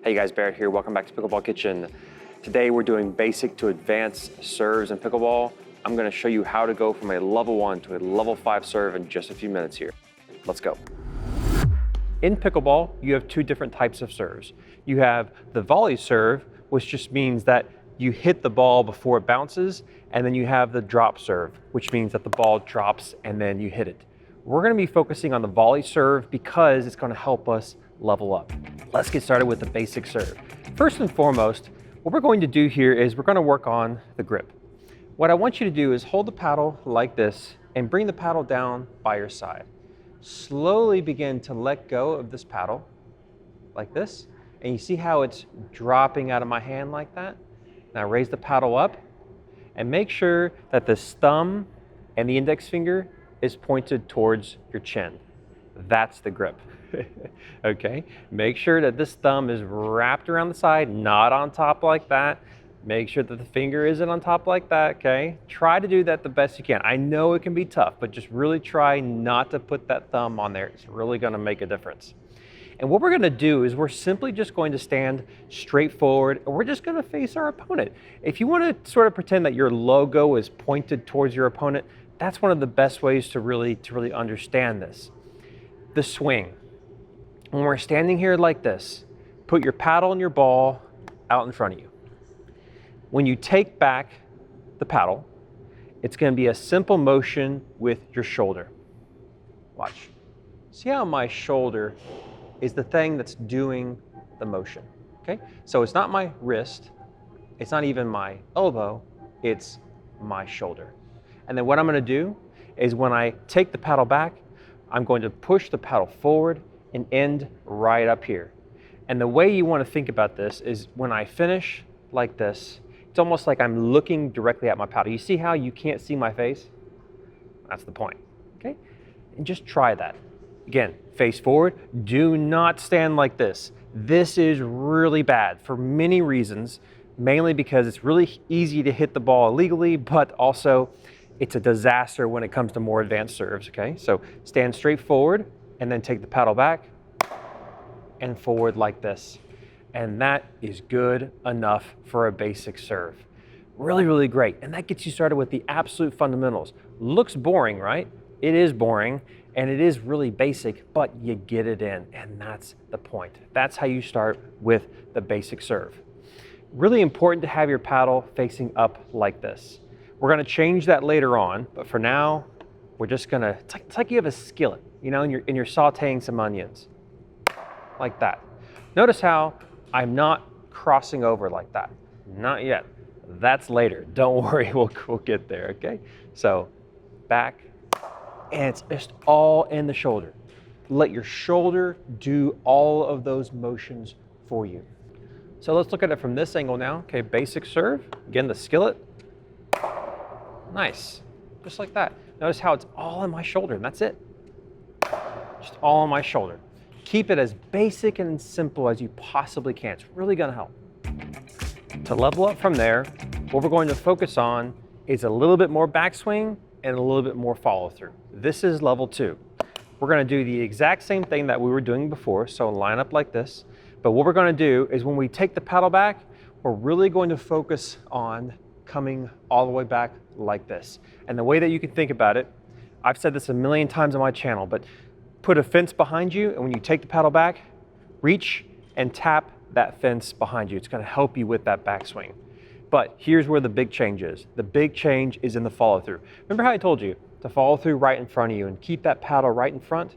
Hey guys, Barrett here. Welcome back to Pickleball Kitchen. Today we're doing basic to advanced serves in pickleball. I'm going to show you how to go from a level 1 to a level 5 serve in just a few minutes here. Let's go. In pickleball, you have two different types of serves. You have the volley serve, which just means that you hit the ball before it bounces, and then you have the drop serve, which means that the ball drops and then you hit it. We're going to be focusing on the volley serve because it's going to help us level up. Let's get started with the basic serve. First and foremost, what we're going to do here is we're going to work on the grip. What I want you to do is hold the paddle like this and bring the paddle down by your side. Slowly begin to let go of this paddle like this, and you see how it's dropping out of my hand like that? Now raise the paddle up and make sure that the thumb and the index finger is pointed towards your chin. That's the grip. Okay, make sure that this thumb is wrapped around the side, not on top like that. Make sure that the finger isn't on top like that, okay? Try to do that the best you can. I know it can be tough, but just really try not to put that thumb on there. It's really gonna make a difference. And what we're gonna do is we're simply just going to stand straight forward, and we're just gonna face our opponent. If you wanna sort of pretend that your logo is pointed towards your opponent, that's one of the best ways to really understand this. The swing. When we're standing here like this, put your paddle and your ball out in front of you. When you take back the paddle, it's going to be a simple motion with your shoulder. Watch. See how my shoulder is the thing that's doing the motion, okay? So it's not my wrist, it's not even my elbow, it's my shoulder. And then what I'm going to do is when I take the paddle back, I'm going to push the paddle forward and end right up here. And the way you want to think about this is when I finish like this, it's almost like I'm looking directly at my paddle. You see how you can't see my face? That's the point, okay? And just try that. Again, face forward. Do not stand like this. This is really bad for many reasons, mainly because it's really easy to hit the ball illegally, but also it's a disaster when it comes to more advanced serves, okay? So stand straight forward and then take the paddle back and forward like this. And that is good enough for a basic serve. Really, really great. And that gets you started with the absolute fundamentals. Looks boring, right? It is boring and it is really basic, but you get it in, and that's the point. That's how you start with the basic serve. Really important to have your paddle facing up like this. We're gonna change that later on, but for now, we're just gonna, it's like you have a skillet, you know, and you're sauteing some onions, like that. Notice how I'm not crossing over like that. Not yet. That's later. Don't worry, we'll get there, okay? So back, and it's just all in the shoulder. Let your shoulder do all of those motions for you. So let's look at it from this angle now. Okay, basic serve. Again, the skillet. Nice, just like that. Notice how it's all in my shoulder, and that's it. Just all on my shoulder. Keep it as basic and simple as you possibly can. It's really gonna help. To level up from there, what we're going to focus on is a little bit more backswing and a little bit more follow through. This is level 2. We're gonna do the exact same thing that we were doing before, so line up like this. But what we're gonna do is when we take the paddle back, we're really going to focus on coming all the way back like this. And the way that you can think about it, I've said this a million times on my channel, but put a fence behind you, and when you take the paddle back, reach and tap that fence behind you. It's gonna help you with that backswing. But here's where the big change is. The big change is in the follow through. Remember how I told you to follow through right in front of you and keep that paddle right in front?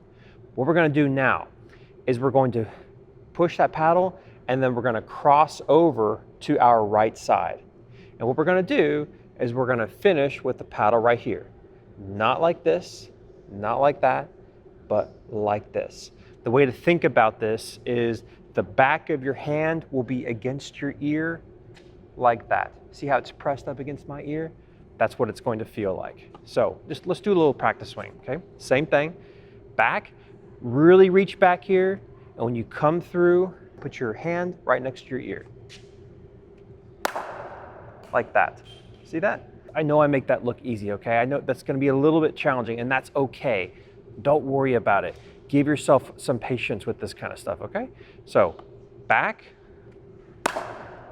What we're gonna do now is we're going to push that paddle, and then we're gonna cross over to our right side. And what we're gonna do is we're gonna finish with the paddle right here. Not like this, not like that, but like this. The way to think about this is the back of your hand will be against your ear like that. See how it's pressed up against my ear? That's what it's going to feel like. So just let's do a little practice swing, okay? Same thing, back, really reach back here, and when you come through, put your hand right next to your ear. Like that. See that? I know I make that look easy, okay? I know that's gonna be a little bit challenging, and that's okay. Don't worry about it. Give yourself some patience with this kind of stuff, okay? So back,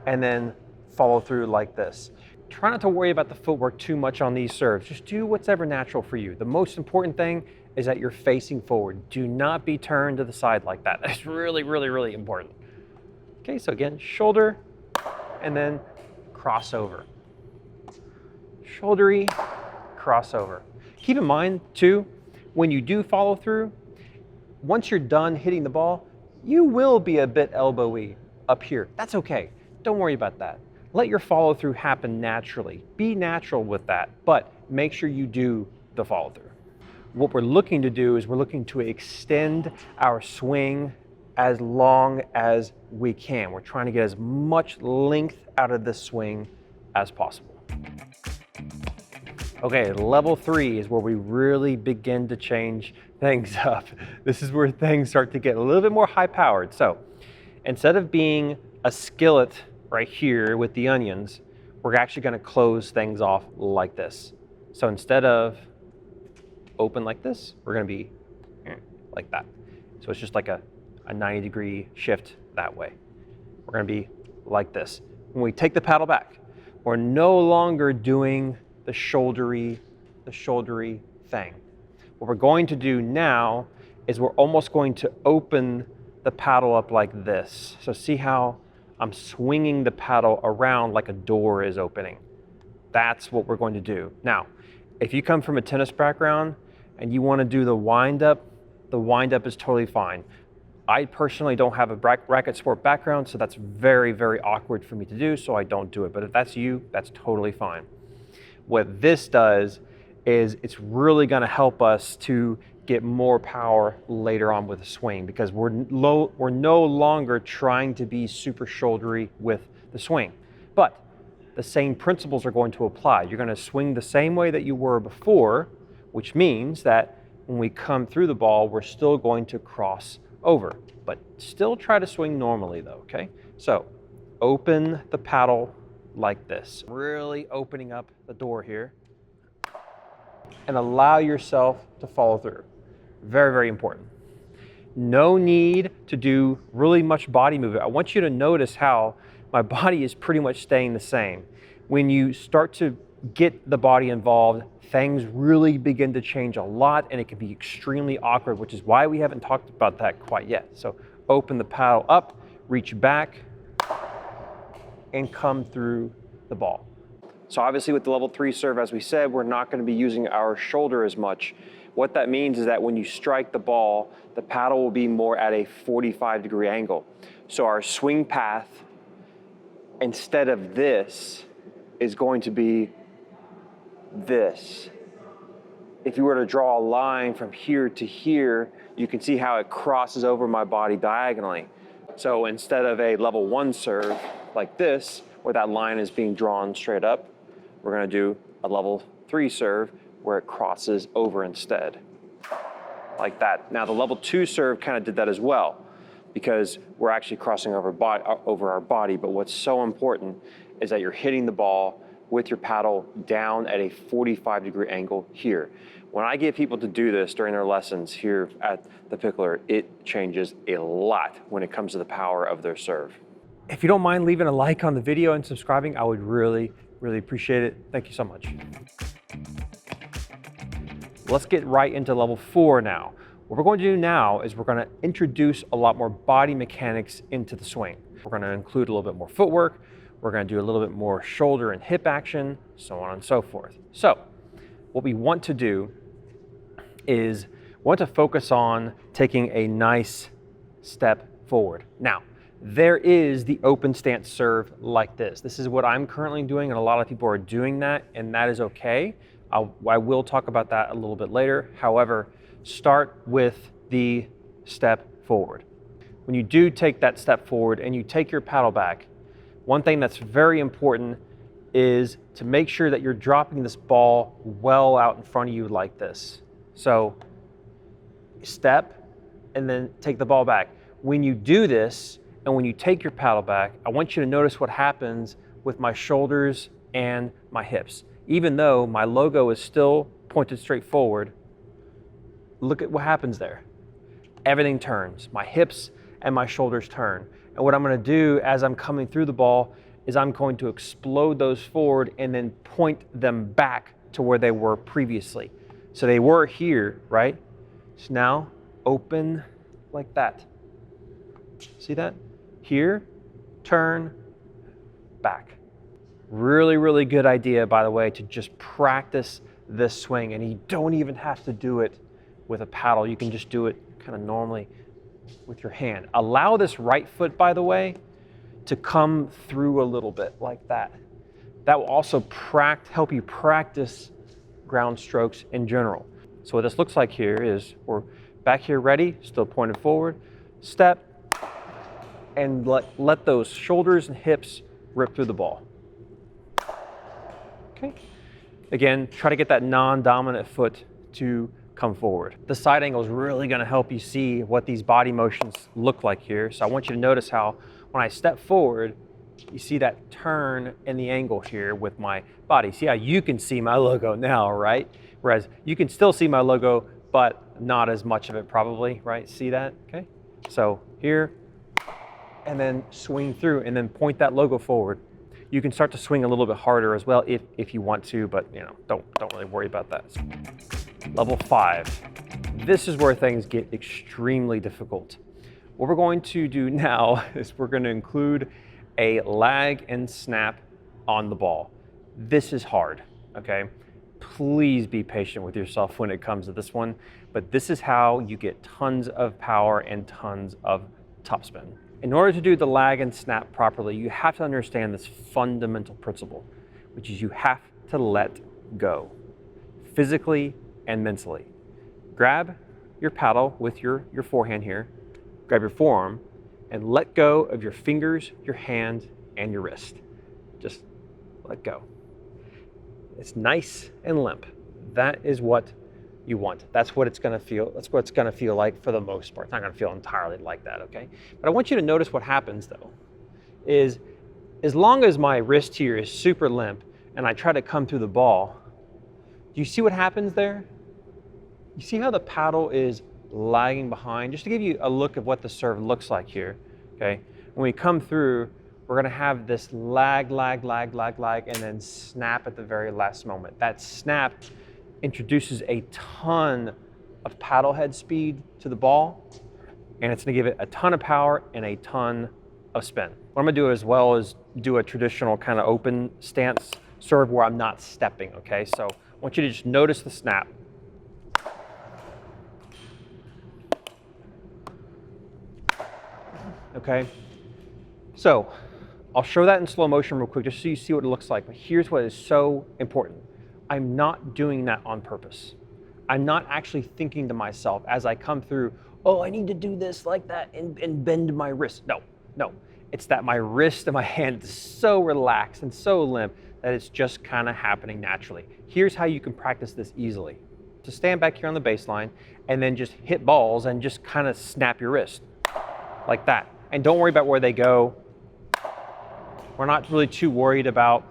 and then follow through like this. Try not to worry about the footwork too much on these serves. Just do what's ever natural for you. The most important thing is that you're facing forward. Do not be turned to the side like that. That's really, really, really important. Okay, so again, shoulder, and then crossover. Shouldery, crossover. Keep in mind too, when you do follow through, once you're done hitting the ball, you will be a bit elbowy up here. That's okay. Don't worry about that. Let your follow through happen naturally. Be natural with that, but make sure you do the follow through. What we're looking to do is we're looking to extend our swing as long as we can. We're trying to get as much length out of this swing as possible. Okay, level 3 is where we really begin to change things up. This is where things start to get a little bit more high powered. So instead of being a skillet right here with the onions, we're actually going to close things off like this. So instead of open like this, we're going to be like that. So it's just like a 90-degree shift that way. We're going to be like this. When we take the paddle back, we're no longer doing the shouldery thing. What we're going to do now is we're almost going to open the paddle up like this. So see how I'm swinging the paddle around like a door is opening. That's what we're going to do. Now, if you come from a tennis background and you want to do the wind up is totally fine. I personally don't have a racket sport background, so that's very, very awkward for me to do, so I don't do it. But if that's you, that's totally fine. What this does is it's really going to help us to get more power later on with the swing, because we're no longer trying to be super shouldery with the swing. But the same principles are going to apply. You're going to swing the same way that you were before, which means that when we come through the ball, we're still going to cross over, but still try to swing normally though, okay? So open the paddle like this, really opening up the door here, and allow yourself to follow through. Very, very important. No need to do really much body movement. I want you to notice how my body is pretty much staying the same. When you start to get the body involved, things really begin to change a lot, and it can be extremely awkward, which is why we haven't talked about that quite yet. So open the paddle up, reach back, and come through the ball. So obviously with the level 3 serve, as we said, we're not going to be using our shoulder as much. What that means is that when you strike the ball, the paddle will be more at a 45-degree angle. So our swing path, instead of this, is going to be this. If you were to draw a line from here to here, you can see how it crosses over my body diagonally. So instead of a level 1 serve like this, where that line is being drawn straight up, we're going to do a level 3 serve where it crosses over instead, like that. Now the level 2 serve kind of did that as well, because we're actually crossing over our body, but what's so important is that you're hitting the ball with your paddle down at a 45-degree angle here. When I get people to do this during their lessons here at the Pickler, it changes a lot when it comes to the power of their serve. If you don't mind leaving a like on the video and subscribing, I would really, really appreciate it. Thank you so much. Let's get right into level 4 now. What we're going to do now is we're going to introduce a lot more body mechanics into the swing. We're going to include a little bit more footwork. We're going to do a little bit more shoulder and hip action, so on and so forth. So what we want to do is we want to focus on taking a nice step forward. Now, there is the open stance serve like this. This is what I'm currently doing, and a lot of people are doing that, and that is okay. I will talk about that a little bit later. However, start with the step forward. When you do take that step forward and you take your paddle back, one thing that's very important is to make sure that you're dropping this ball well out in front of you like this. So step and then take the ball back. When you do this and when you take your paddle back, I want you to notice what happens with my shoulders and my hips. Even though my logo is still pointed straight forward, look at what happens there. Everything turns. My hips and my shoulders turn. And what I'm going to do as I'm coming through the ball is I'm going to explode those forward and then point them back to where they were previously. So they were here, right? So now open like that. See that? Here, turn, back. Really, really good idea, by the way, to just practice this swing. And you don't even have to do it with a paddle. You can just do it kind of normally with your hand. Allow this right foot, by the way, to come through a little bit like that. That will also help you practice ground strokes in general. So what this looks like here is we're back here ready, still pointed forward, step, and let those shoulders and hips rip through the ball. Okay. Again, try to get that non-dominant foot to come forward. The side angle is really going to help you see what these body motions look like here. So I want you to notice how when I step forward, you see that turn in the angle here with my body. See how you can see my logo now, right? Whereas you can still see my logo, but not as much of it probably, right? See that? Okay. So here, and then swing through and then point that logo forward. You can start to swing a little bit harder as well if you want to, but don't really worry about that. Level 5. This is where things get extremely difficult. What we're going to do now is we're going to include a lag and snap on the ball. This is hard, okay? Please be patient with yourself when it comes to this one, but this is how you get tons of power and tons of topspin. In order to do the lag and snap properly, you have to understand this fundamental principle, which is you have to let go, physically and mentally. Grab your paddle with your forehand here, grab your forearm, and let go of your fingers, your hand, and your wrist. Just let go. It's nice and limp. That is what you want. That's what it's going to feel. That's what it's going to feel like for the most part. It's not going to feel entirely like that, okay? But I want you to notice what happens though, is as long as my wrist here is super limp and I try to come through the ball, do you see what happens there? You see how the paddle is lagging behind? Just to give you a look of what the serve looks like here, okay? When we come through, we're going to have this lag, and then snap at the very last moment. That snap introduces a ton of paddle head speed to the ball, and it's going to give it a ton of power and a ton of spin. What I'm going to do as well is do a traditional kind of open stance serve where I'm not stepping, okay? So I want you to just notice the snap. Okay, so I'll show that in slow motion real quick just so you see what it looks like. But here's what is so important. I'm not doing that on purpose. I'm not actually thinking to myself as I come through, oh, I need to do this like that and bend my wrist. No. It's that my wrist and my hand is so relaxed and so limp that it's just kind of happening naturally. Here's how you can practice this easily. To stand back here on the baseline and then just hit balls and just kind of snap your wrist like that. And don't worry about where they go. We're not really too worried about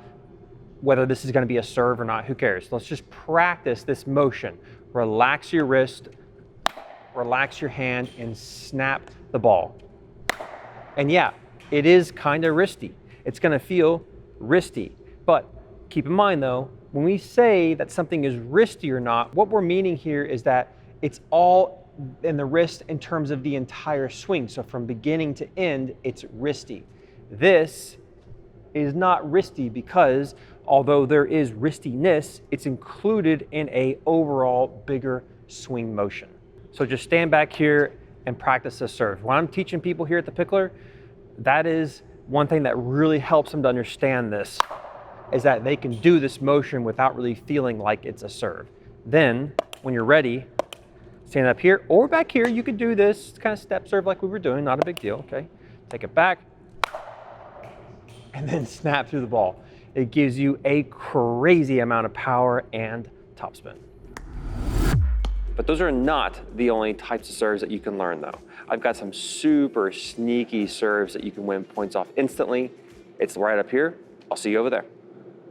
whether this is going to be a serve or not. Who cares? Let's just practice this motion. Relax your wrist, relax your hand, and snap the ball. And yeah, it is kind of wristy. It's going to feel wristy. But keep in mind though, when we say that something is wristy or not, what we're meaning here is that it's all in the wrist in terms of the entire swing. So from beginning to end, it's wristy. This is not wristy because although there is wristiness, it's included in a overall bigger swing motion. So just stand back here and practice this serve. When I'm teaching people here at the Pickler, that is one thing that really helps them to understand this, is that they can do this motion without really feeling like it's a serve. Then when you're ready, stand up here or back here. You could do this kind of step serve like we were doing, not a big deal, okay? Take it back and then snap through the ball. It gives you a crazy amount of power and topspin. But those are not the only types of serves that you can learn though. I've got some super sneaky serves that you can win points off instantly. It's right up here. I'll see you over there.